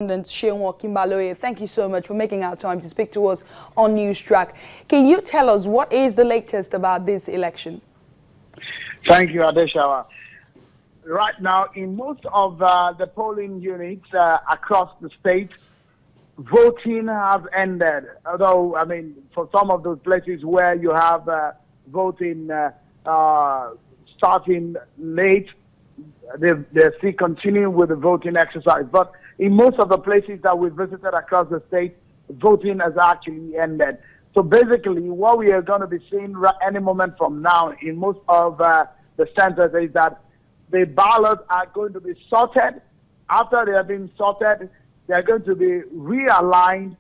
Sheon Kimbaloye, thank you so much for making our time to speak to us on News Track. Can you tell us what is the latest about this election? Thank you, Adeshawa. Right now, in most of the polling units across the state, voting has ended. Although, I mean, for some of those places where you have voting starting late, they're still continuing with the voting exercise. But in most of the places that we visited across the state, voting has actually ended. So basically, what we are going to be seeing any moment from now in most of the centers is that the ballots are going to be sorted. After they have been sorted, they are going to be realigned.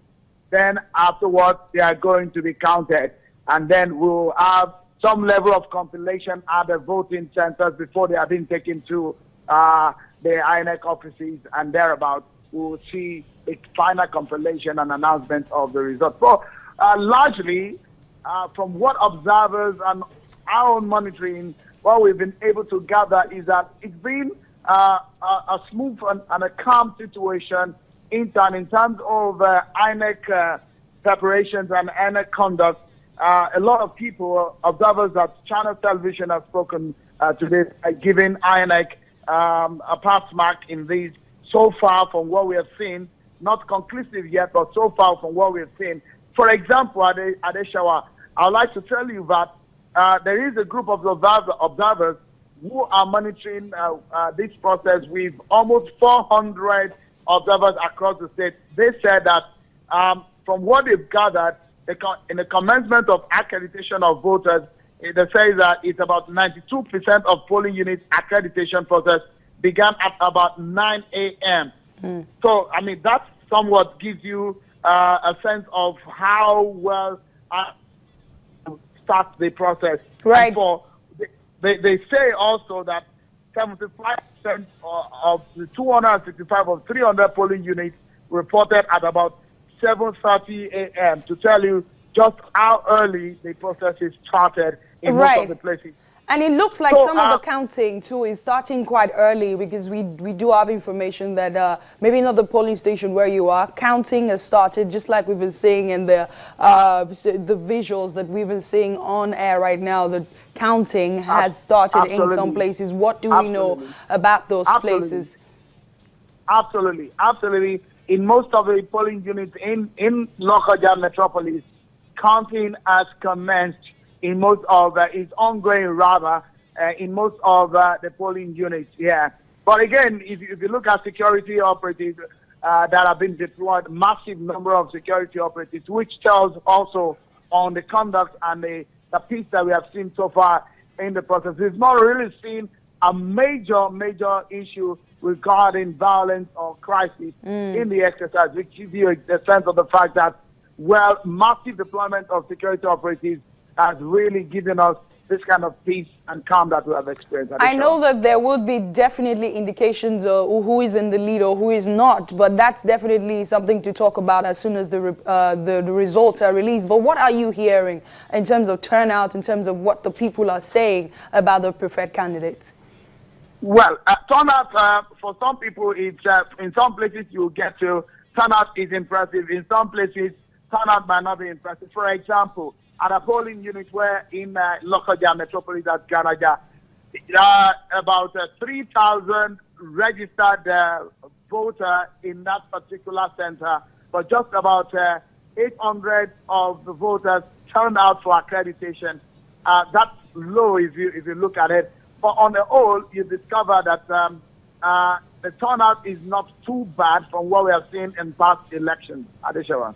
Then afterwards, they are going to be counted. And then we'll have some level of compilation at the voting centers before they are being taken to the INEC offices and thereabouts. We'll see a final compilation and announcement of the results. So largely, from what observers and our own monitoring, what we've been able to gather is that it's been a smooth and a calm situation in terms of INEC preparations and INEC conduct. A lot of people, observers at Channel Television have spoken today, giving INEC a pass mark in these. So far from what we have seen, not conclusive yet, but so far from what we have seen. For example, Adeshawa, I would like to tell you that there is a group of observers who are monitoring this process with almost 400 observers across the state. They said that from what they've gathered, in the commencement of accreditation of voters, they say that it's about 92% of polling units accreditation process began at about 9 a.m. So, I mean, that somewhat gives you a sense of how well start the process. Right. They say also that 75% of the 265 of 300 polling units reported at about 7:30 a.m. to tell you just how early the process is started in most of the places. And it looks like some of the counting, too, is starting quite early because we do have information that maybe not the polling station where you are, counting has started, just like we've been seeing in the visuals that we've been seeing on air right now. The counting has started in some places. What do we know about those places? Absolutely. In most of the polling units in Lokoja metropolis, counting has commenced. In most of it's ongoing rather in most of the polling units. Yeah, but again, if you look at security operatives that have been deployed, massive number of security operatives, which tells also on the conduct and the peace that we have seen so far in the process. We've not really seen a major issue regarding violence or crisis in the exercise, which gives you a sense of the fact that massive deployment of security operatives has really given us this kind of peace and calm that we have experienced. I know that there would be definitely indications of who is in the lead or who is not, but that's definitely something to talk about as soon as the results are released. But what are you hearing in terms of turnout, in terms of what the people are saying about the preferred candidates? Well, turnout for some people, it's in some places you get to turnout is impressive. In some places, turnout might not be impressive. For example, at a polling unit where in Lokoja metropolis at Garaja, about 3,000 registered voters in that particular center, but just about 800 of the voters turned out for accreditation. That's low if you look at it. But on the whole, you discover that the turnout is not too bad from what we have seen in past elections. Adeshawa.